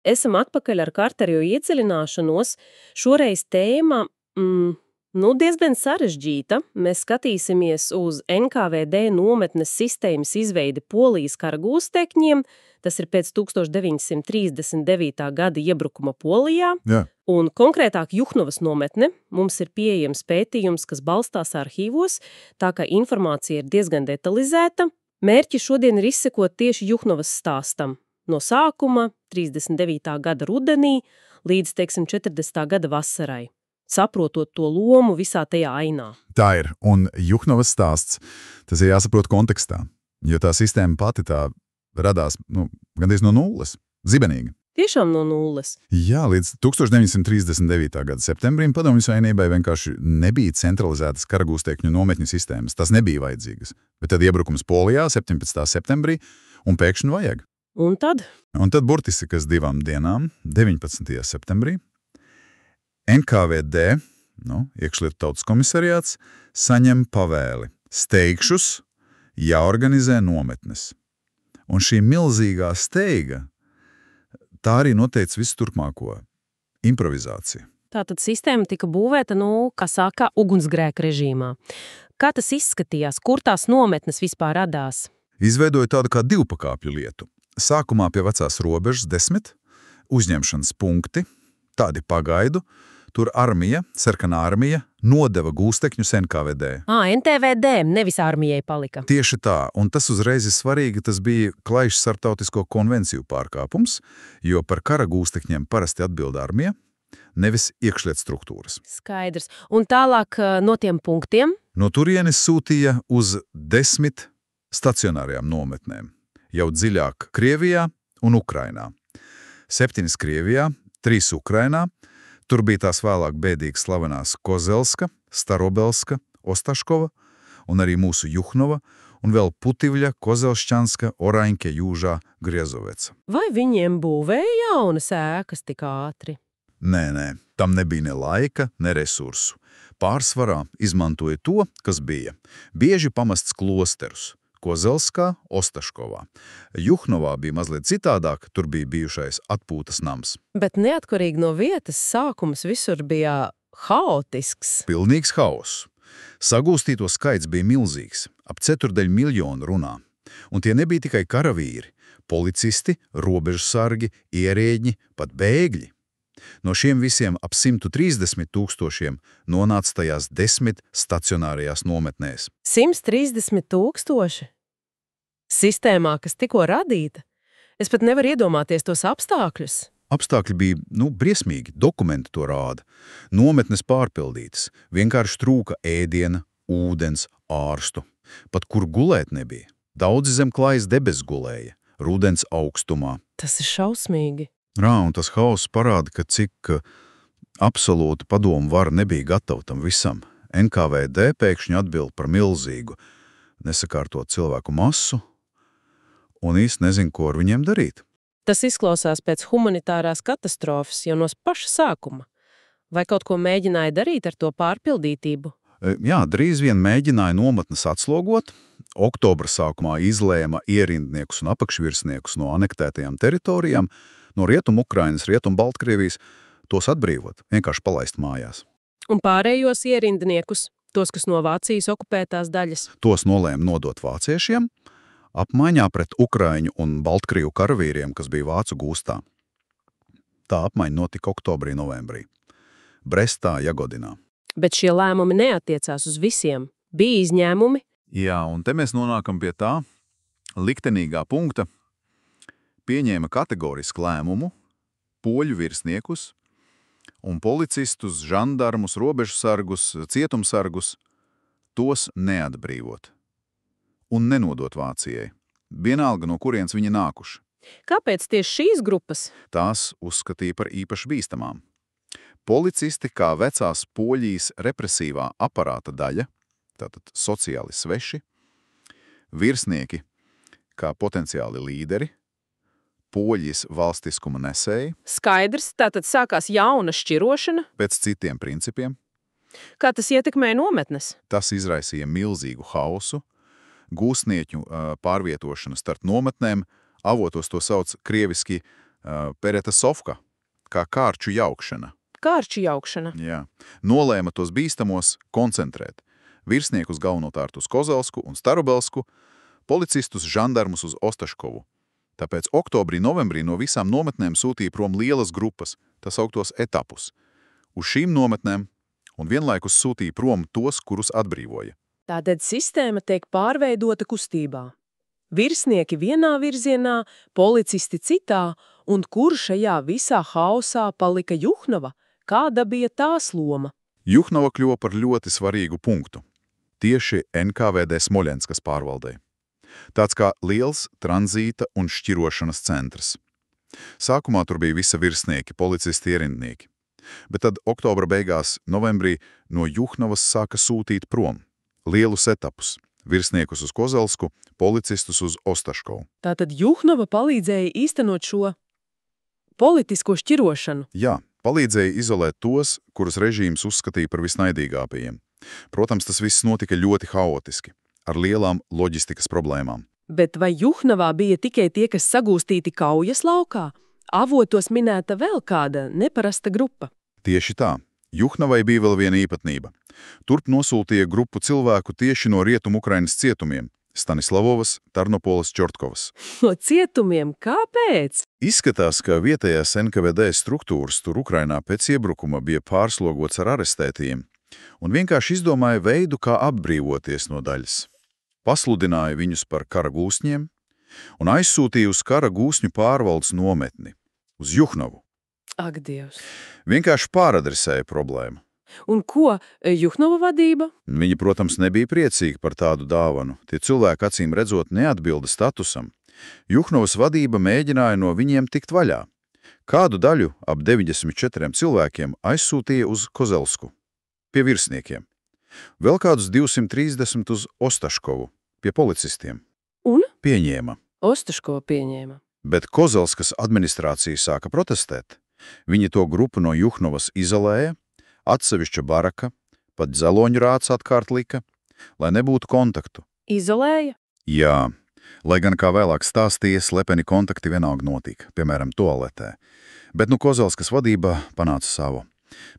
Esam atpakaļ ar kārtējo iedziļināšanos. Šoreiz tēma diezgan sarežģīta. Mēs skatīsimies uz NKVD nometnes sistēmas izveidi Polijas kara gūstekņiem. Tas ir pēc 1939. gada iebrukuma Polijā. Jā. Un konkrētāk Juhnovas nometne. Mums ir pieejams pētījums, kas balstās arhīvos, tā kā informācija ir diezgan detalizēta. Mērķis šodien ir izsekot tieši Juhnovas stāstam. No sākuma, 39. gada rudenī, līdz, 40. gada vasarai, saprotot to lomu visā tajā ainā. Tā ir, un Juhnovas stāsts, tas ir jāsaprot kontekstā, jo tā sistēma pati tā radās, gandrīz no nulles, zibenīgi. Tiešām no nulles. Jā, līdz 1939. gada septembrim Padomju Savienībai vienkārši nebija centralizētas karagūstekņu nometņu sistēmas, tas nebija vajadzīgas. Bet tad iebrukums Polijā 17. septembrī un pēkšņi vajag. Un tad? Un tad burtiski kas 2 dienām, 19. septembrī, NKVD, iekšlietu tautas komisariāts, saņem pavēli. Steigšus jāorganizē nometnes. Un šī milzīgā steiga, tā arī noteica visu turpmāko improvizāciju. Tātad sistēma tika būvēta, kā saka, ugunsgrēka režīmā. Kā tas izskatījās? Kur tās nometnes vispār radās? Izveidoja tādu kā divpakāpju lietu. Sākumā pie vecās robežas 10 uzņemšanas punkti, tādi pagaidu, tur armija, sarkanā armija, nodeva gūstekņus NKVD. NTVD, nevis armijai palika. Tieši tā, un tas uzreiz ir svarīgi, tas bija klajšs starptautisko konvenciju pārkāpums, jo par kara gūstekņiem parasti atbild armija, nevis iekšliet struktūras. Skaidrs. Un tālāk no tiem punktiem? No turienes sūtīja uz 10 stacionārajām nometnēm, jau dziļāk Krievijā un Ukrainā. 7 Krievijā, 3 Ukrainā, tur bija tās vēlāk bēdīgi slavenās Kozelska, Starobelska, Ostaškova un arī mūsu Juhnova un vēl Putivļa, Kozelščanska, Oraņke, Jūžā, Griezoveca. Vai viņiem būvēja jaunas ēkas tik ātri? Nē, tam nebija ne laika, ne resursu. Pārsvarā izmantoja to, kas bija. Bieži pamests klosterus. Kozelskā, Ostaškovā. Juhnovā bija mazliet citādāk, tur bija bijušais atpūtas nams. Bet neatkarīgi no vietas sākums visur bija haotisks. Pilnīgs haoss. Sagūstīto skaits bija milzīgs, ap 4 miljonu runā. Un tie nebija tikai karavīri, policisti, robežsargi, ierēģi, pat bēgļi. No šiem visiem ap 130 000 nonāca tajās 10 stacionārajās nometnēs. 130 000? Sistēmā, kas tikko radīta? Es pat nevaru iedomāties tos apstākļus. Apstākļi bija, briesmīgi, dokumenti to rāda. Nometnes pārpildītas, vienkārši trūka ēdiena, ūdens, ārstu. Pat kur gulēt nebija. Daudzi zem klājas debes gulēja, rudens augstumā. Tas ir šausmīgi. Un tas hauss parāda, ka cik absolūta padomu vara nebija gatava tam visam. NKVD pēkšņi atbild par milzīgu, nesakārtot cilvēku masu un īsti nezin, ko ar viņiem darīt. Tas izklausās pēc humanitārās katastrofas jau no paša sākuma. Vai kaut ko mēģināja darīt ar to pārpildītību? Jā, drīz vien mēģināja nometnes atslogot. Oktobra sākumā izlēma ierindniekus un apakšvirsniekus no anektētajām teritorijām, no Rietumu Ukrainas, Rietumu Baltkrievijas, tos atbrīvot, vienkārši palaist mājās. Un pārējos ierindniekus, tos, kas no Vācijas okupētās daļas? Tos nolēma nodot vāciešiem, apmaiņā pret Ukraiņu un Baltkrievu karavīriem, kas bija vācu gūstā. Tā apmaiņa notika oktobrī, novembrī. Brestā, Jagodinā. Bet šie lēmumi neatiecās uz visiem. Bija izņēmumi? Jā, un te mēs nonākam pie tā liktenīgā punkta. Pieņēma kategorisku lēmumu, poļu virsniekus un policistus, žandarmus, robežsargus, cietumsargus, tos neatbrīvot un nenodot Vācijai. Vienalga, no kurienes viņi nākuši. Kāpēc tieši šīs grupas? Tās uzskatīja par īpaši bīstamām. Policisti kā vecās Poļijas represīvā aparāta daļa, tātad sociāli sveši, virsnieki kā potenciāli līderi, Poļijas valstiskuma nesēji. Skaidrs, tātad sākās jauna šķirošana. Pēc citiem principiem. Kā tas ietekmēja nometnes? Tas izraisīja milzīgu hausu, gūstnieķu pārvietošanu starp nometnēm, avotos to sauc krieviski Peretasovka, kā kārču jaukšana. Kārču jaukšana. Jā. Nolēma tos bīstamos koncentrēt. Virsniekus galvenokārt uz Kozelsku un Starobelsku, policistus, žandarmus uz Ostaškovu. Tāpēc oktobrī, novembrī no visām nometnēm sūtīja prom lielas grupas, tā sauktos etapus, uz šīm nometnēm un vienlaikus sūtīja prom tos, kurus atbrīvoja. Tātad sistēma tiek pārveidota kustībā. Virsnieki vienā virzienā, policisti citā, un kur šajā visā hausā palika Juhnova? Kāda bija tās loma? Juhnova kļuva par ļoti svarīgu punktu. Tieši NKVD Smoļenskas pārvaldei. Tāds kā liels tranzīta un šķirošanas centrs. Sākumā tur bija visa virsnieki, policisti, ierindnieki. Bet tad oktobra beigās, novembrī, no Juhnovas sāka sūtīt prom lielus etapus, virsniekus uz Kozelsku, policistus uz Ostaškovu. Tātad Juhnova palīdzēja īstenot šo politisko šķirošanu. Jā, palīdzēja izolēt tos, kurus režīms uzskatīja par visnaidīgākajiem. Protams, tas viss notika ļoti haotiski, ar lielām loģistikas problēmām. Bet vai Juhnovā bija tikai tie, kas sagūstīti kaujas laukā? Avotos minēta vēl kāda neparasta grupa. Tieši tā. Juhnovai bija vēl viena īpatnība. Turp nosūtīja grupu cilvēku tieši no Rietumu Ukrainas cietumiem – Stanislavovas, Tarnopolas, Čortkovas. No cietumiem? Kāpēc? Izskatās, ka vietējās NKVD struktūras tur Ukrainā pēc iebrukuma bija pārslogots ar arestētījiem un vienkārši izdomāja veidu, kā atbrīvoties no daļas. Pasludināja viņus par kara gūsņiem un aizsūtīja uz kara gūsņu pārvaldes nometni, uz Juhnovu. Ak, Dievs! Vienkārši pāradresēja problēmu. Un ko? Juhnova vadība? Viņi, protams, nebija priecīgi par tādu dāvanu. Tie cilvēki acīm redzot neatbilda statusam. Juhnovas vadība mēģināja no viņiem tikt vaļā. Kādu daļu, ap 94 cilvēkiem, aizsūtīja uz Kozelsku, pie virsniekiem. Vēl kādus 230 uz Ostaškovu, pie policistiem. Un? Pieņēma. Ostaško pieņēma. Bet Kozelskas administrācija sāka protestēt. Viņi to grupu no Juhnovas izolēja, atsevišķa baraka, pat dzeloņu rāds atkārt lika, lai nebūtu kontaktu. Izolēja? Jā, lai gan, kā vēlāk stāstīja, slepeni kontakti vienalga notika, piemēram, toaletē. Bet Kozelskas vadība panāca savu.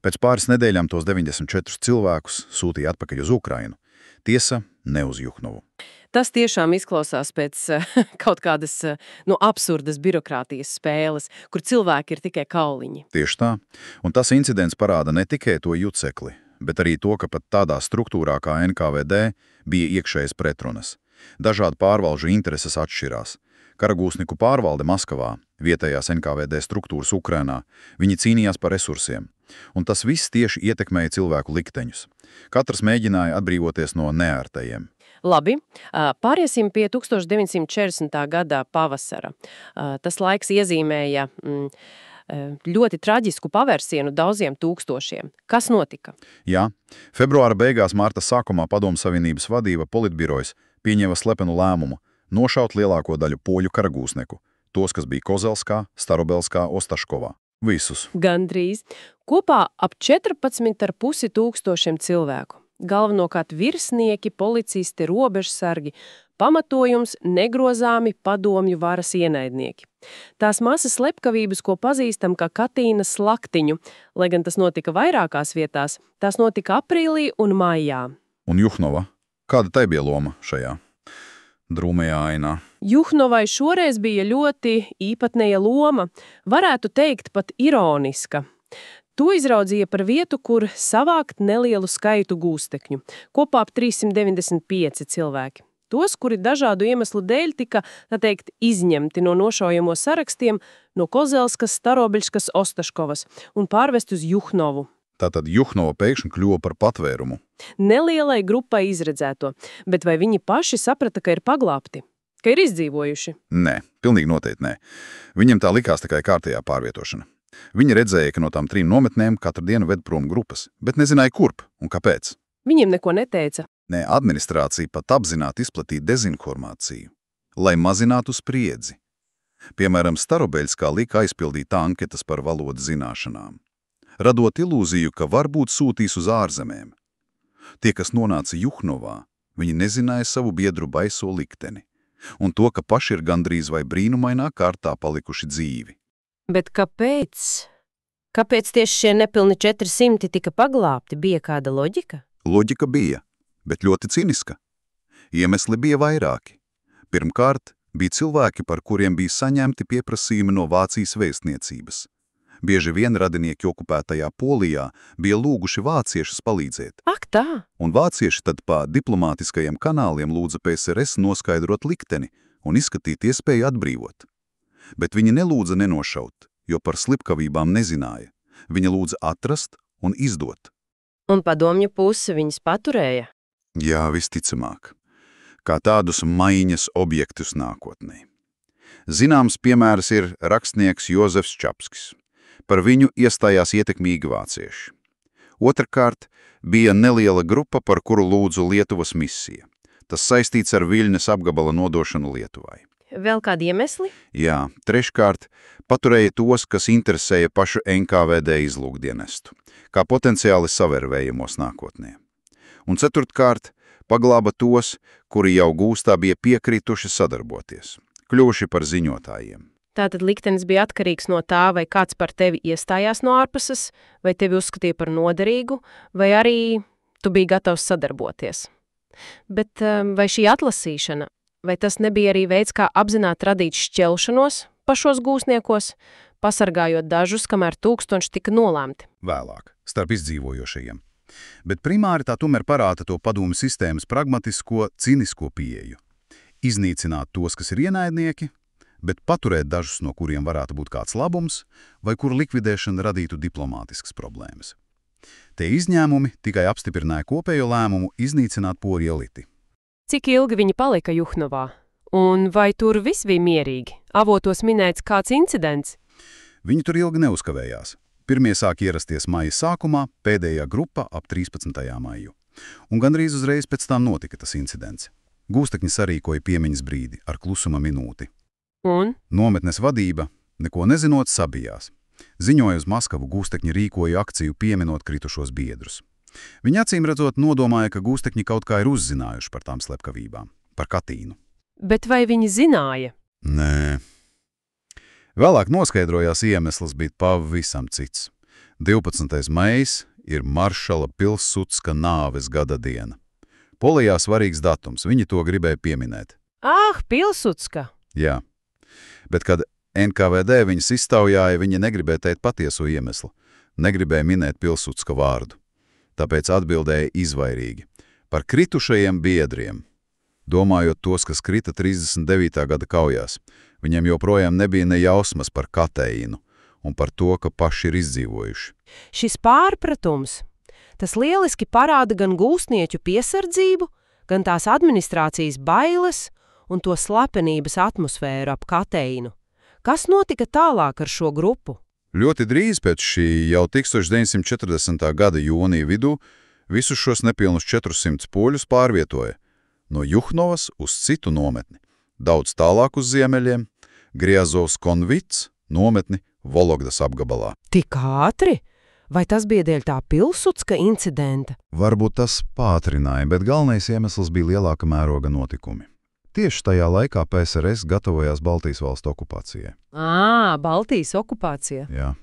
Pēc pāris nedēļām tos 94 cilvēkus sūtīja atpakaļ uz Ukrainu. Tiesa, ne uz Juhnovu. Tas tiešām izklausās pēc kaut kādas absurdas birokrātijas spēles, kur cilvēki ir tikai kauliņi. Tieši tā. Un tas incidents parāda ne tikai to jucekli, bet arī to, ka pat tādā struktūrā kā NKVD bija iekšējas pretrunas. Dažādu pārvalžu intereses atšķirās. Karagūsniku pārvalde Maskavā, vietējās NKVD struktūras Ukrainā, viņi cīnījās par resursiem. Un tas viss tieši ietekmēja cilvēku likteņus. Katrs mēģināja atbrīvoties no neērtajiem. Labi, pāriesim pie 1940. gada pavasara. Tas laiks iezīmēja ļoti traģisku pavērsienu daudziem tūkstošiem. Kas notika? Jā, februāra beigās, marta sākumā Padomju Savienības vadība politbirojas pieņēma slepenu lēmumu nošaut lielāko daļu poļu karagūsneku, tos, kas bija Kozelskā, Starobelskā, Ostaškovā. Visus. Gandrīz. Kopā ap 14,5 tūkstošiem cilvēku. Galvenokārt virsnieki, policisti, robežsargi, pamatojums negrozāmi padomju varas ienaidnieki. Tās masas slepkavības, ko pazīstam kā Katīnas slaktiņu, lai gan tas notika vairākās vietās, tās notika aprīlī un maijā. Un Juhnova? Kāda tai bija loma šajā drūmajā ainā? Juhnovai šoreiz bija ļoti īpatnēja loma, varētu teikt pat ironiska. To izraudzīja par vietu, kur savākt nelielu skaitu gūstekņu, kopā ap 395 cilvēki. Tos, kuri dažādu iemeslu dēļ tika, tā teikt, izņemti no nošaujamo sarakstiem no Kozelskas, Starobeļskas, Ostaškovas un pārvest uz Juhnovu. Tātad Juhnova pēkšņi kļuva par patvērumu. Nelielai grupai izredzēto, bet vai viņi paši saprata, ka ir paglābti, ka ir izdzīvojuši? Nē, pilnīgi noteikti nē. Viņiem tā likās tikai kārtējā pārvietošana. Viņi redzēja, ka no tām 3 nometnēm katru dienu ved prom grupas, bet nezināja kurp un kāpēc. Viņiem neko neteica. Nē, administrācija pat apzināti izplatīja dezinformāciju, lai mazinātu spriedzi. Piemēram, Starobeļskā lika aizpildīt anketas par valodas zināšanām, radot ilūziju, ka varbūt sūtīs uz ārzemēm. Tie, kas nonāca Juhnovā, viņi nezināja savu biedru baiso likteni un to, ka paši ir gandrīz vai brīnumainā kārtā palikuši dzīvi. Bet kāpēc? Kāpēc tieši šie nepilni 400 tika paglābti? Bija kāda loģika? Loģika bija, bet ļoti ciniska. Iemesli bija vairāki. Pirmkārt, bija cilvēki, par kuriem bija saņemti pieprasījumi no Vācijas vēstniecības. Bieži vien radinieki okupētajā Polijā bija lūguši vāciešus palīdzēt. Ak tā! Un vācieši tad pa diplomātiskajiem kanāliem lūdza PSRS noskaidrot likteni un izskatīt iespēju atbrīvot. Bet viņi nelūdza nenošaut, jo par slepkavībām nezināja. Viņi lūdza atrast un izdot. Un padomju puse viņus paturēja? Jā, visticamāk. Kā tādus maiņas objektus nākotnē. Zināms piemērs ir rakstnieks Jozefs Čapskis. Par viņu iestājās ietekmīgi vācieši. Otrkārt, bija neliela grupa, par kuru lūdzu Lietuvas misija. Tas saistīts ar Viļņas apgabala nodošanu Lietuvai. Vēl kādi iemesli? Jā, treškārt, paturēja tos, kas interesēja pašu NKVD izlūkdienestu, kā potenciāli savērvējamos nākotnē. Un ceturtkārt, paglāba tos, kuri jau gūstā bija piekrituši sadarboties, kļuvuši par ziņotājiem. Tātad liktenis bija atkarīgs no tā, vai kāds par tevi iestājās no ārpuses, vai tevi uzskatīja par noderīgu, vai arī tu biji gatavs sadarboties. Bet vai šī atlasīšana, vai tas nebija arī veids, kā apzināti radīt šķelšanos pašos gūstniekos, pasargājot dažus, kamēr 1000 tika nolēmti? Vēlāk, starp izdzīvojošajiem. Bet primāri tā tomēr parāda to padomu sistēmas pragmatisko, cinisko pieeju. Iznīcināt tos, kas ir ienaidnieki, bet paturēt dažus, no kuriem varētu būt kāds labums, vai kur likvidēšana radītu diplomātiskas problēmas. Te izņēmumi tikai apstiprināja kopējo lēmumu iznīcināt poļu eliti. Cik ilgi viņi palika Juhnovā? Un vai tur viss bija mierīgi? Avotos minēts kāds incidents? Viņi tur ilgi neuzkavējās. Pirmie sāk ierasties maija sākumā, pēdējā grupa ap 13. maiju. Un gandrīz uzreiz pēc tam notika tas incidents. Gūstekņi sarīkoja piemiņas brīdi ar klusuma minūti. Un? Nometnes vadība, neko nezinot, sabijās. Ziņoja uz Maskavu, gūstekņi rīkoja akciju pieminot kritušos biedrus. Viņi acīm redzot nodomāja, ka gūstekņi kaut kā ir uzzinājuši par tām slepkavībām, par Katīnu. Bet vai viņi zināja? Nē. Vēlāk noskaidrojās iemesls bija pavisam cits. 12. maijs ir maršala Pilsudska nāves gada diena. Polijā svarīgs datums, viņi to gribēja pieminēt. Pilsudska! Jā. Bet, kad NKVD viņus iztaujāja, viņi negribēja teikt patieso iemeslu, negribēja minēt Pilsudska vārdu. Tāpēc atbildēja izvairīgi. Par kritušajiem biedriem. Domājot tos, kas krita 39. gada kaujās, viņiem joprojām nebija ne jausmas par Kateīnu un par to, ka paši ir izdzīvojuši. Šis pārpratums, tas lieliski parāda gan gūstnieķu piesardzību, gan tās administrācijas bailes un to slepenības atmosfēru ap Kateīnu. Kas notika tālāk ar šo grupu? Ļoti drīz pēc šī jau 1940. gada jūnija vidū visus šos nepilnus 400 poļus pārvietoja no Juhnovas uz citu nometni, daudz tālāk uz ziemeļiem, Griazovs Konvits nometni Vologdas apgabalā. Tik ātri? Vai tas bija dēļ tā Pilsudska incidenta? Varbūt tas pātrināja, bet galvenais iemesls bija lielāka mēroga notikumi. Tieši tajā laikā PSRS gatavojās Baltijas valstu okupācijai. Baltijas okupācija. Jā.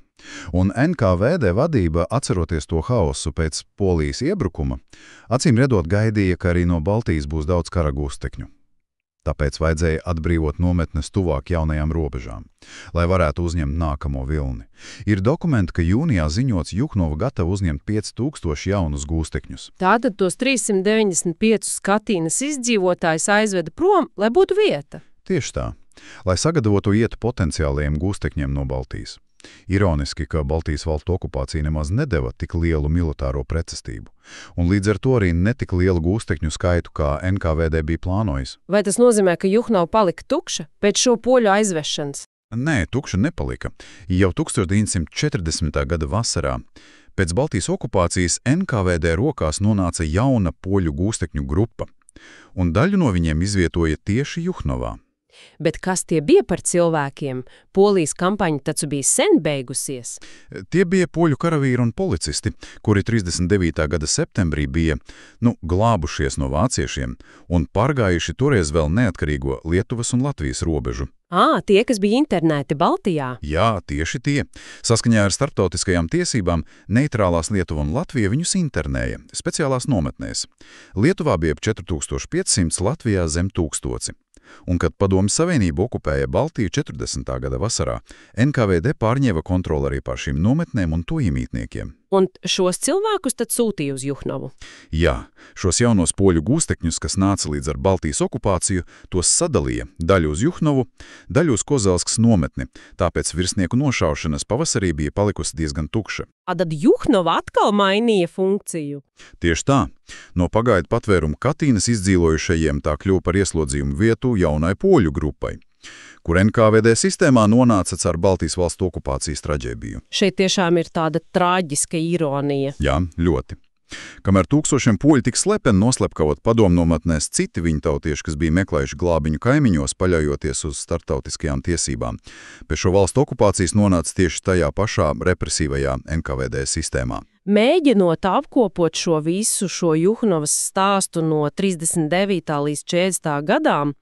Un NKVD vadība, atceroties to haosu pēc Polijas iebrukuma, acīm redzot gaidīja, ka arī no Baltijas būs daudz kara gūstekņu. Tāpēc vajadzēja atbrīvot nometnes tuvāk jaunajām robežām, lai varētu uzņemt nākamo vilni. Ir dokumenti, ka jūnijā ziņots Juhnova gatava uzņemt 5000 jaunus gūstekņus. Tātad tos 395 Katīnas izdzīvotājus aizveda prom, lai būtu vieta. Tieši tā, lai sagatavotu vietu potenciālajiem gūstekņiem no Baltijas. Ironiski, ka Baltijas valstu okupācija nemaz nedeva tik lielu militāro pretestību, un līdz ar to arī netik lielu gūstekņu skaitu, kā NKVD bija plānojis. Vai tas nozīmē, ka Juhnova palika tukša pēc šo poļu aizvešanas? Nē, tukša nepalika. Jau 1940. gada vasarā pēc Baltijas okupācijas NKVD rokās nonāca jauna poļu gūstekņu grupa, un daļu no viņiem izvietoja tieši Juhnovā. Bet kas tie bija par cilvēkiem? Polijas kampaņa taču bija sen beigusies. Tie bija poļu karavīri un policisti, kuri 39. gada septembrī bija, glābušies no vāciešiem un pārgājuši toreiz vēl neatkarīgo Lietuvas un Latvijas robežu, Tie, kas bija internēti Baltijā. Jā, tieši tie. Saskaņā ar starptautiskajām tiesībām neitrālās Lietuva un Latvija viņus internēja speciālās nometnēs. Lietuvā bija ap 4500, Latvijā zem 1000. Un, kad Padomju Savienība okupēja Baltiju 40. gada vasarā, NKVD pārņēma kontroli arī pār šīm nometnēm un to iemītniekiem. Un šos cilvēkus tad sūtīja uz Juhnovu. Jā, šos jaunos poļu gūstekņus, kas nāca līdz ar Baltijas okupāciju, tos sadalīja daļu uz Juhnovu, daļu uz Kozelskas nometni, tāpēc virsnieku nošaušanas pavasarī bija palikusi diezgan tukša. Tad Juhnova atkal mainīja funkciju. Tieši tā. No pagaidu patvērumu Katīnas izdzīvojušajiem tā kļuva par ieslodzījumu vietu jaunai poļu grupai, kur NKVD sistēmā nonāca caur Baltijas valstu okupācijas traģēdiju. Šeit tiešām ir tāda traģiska ironija. Jā, ļoti. Kamēr tūkstošiem poļu tik slepeni noslepkavot padomu nometnēs citi viņu tautieši, kas bija meklējuši glābiņu kaimiņos, paļaujoties uz starptautiskajām tiesībām, pie šo valstu okupācijas nonāca tieši tajā pašā represīvajā NKVD sistēmā. Mēģinot apkopot šo Juhnovas stāstu no 39. līdz 40. gadām,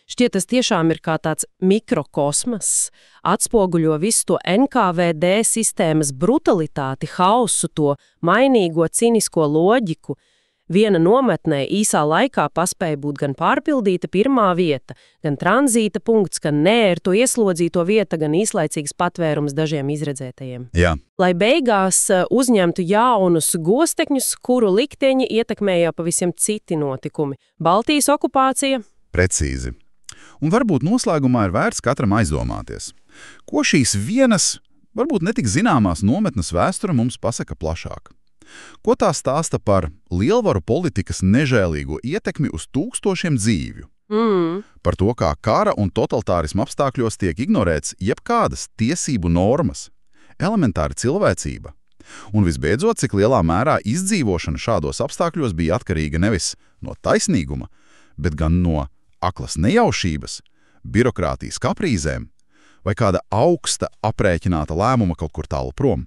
šķiet, tas tiešām ir kā tāds mikrokosmas, atspoguļo visu to NKVD sistēmas brutalitāti, hausu, to mainīgo cinisko loģiku. Viena nometnē īsā laikā paspēja būt gan pārpildīta pirmā vieta, gan tranzīta punkts, gan neērtu ieslodzīto vieta, gan īslaicīgs patvērums dažiem izredzētajiem. Jā. Lai beigās uzņemtu jaunus gostekņus, kuru likteņi ietekmēja pavisam citi notikumi. Baltijas okupācija. Precīzi. Un varbūt noslēgumā ir vērts katram aizdomāties. Ko šīs vienas, varbūt netik zināmās nometnes vēsture mums pasaka plašāk? Ko tā stāsta par lielvaru politikas nežēlīgo ietekmi uz tūkstošiem dzīvju? Par to, kā kara un totalitārisma apstākļos tiek ignorēts jebkādas tiesību normas, elementāra cilvēcība. Un visbeidzot, cik lielā mērā izdzīvošana šādos apstākļos bija atkarīga nevis no taisnīguma, bet gan no aklas nejaušības, birokrātijas kaprīzēm vai kāda augsta aprēķināta lēmuma kaut kur tālu prom.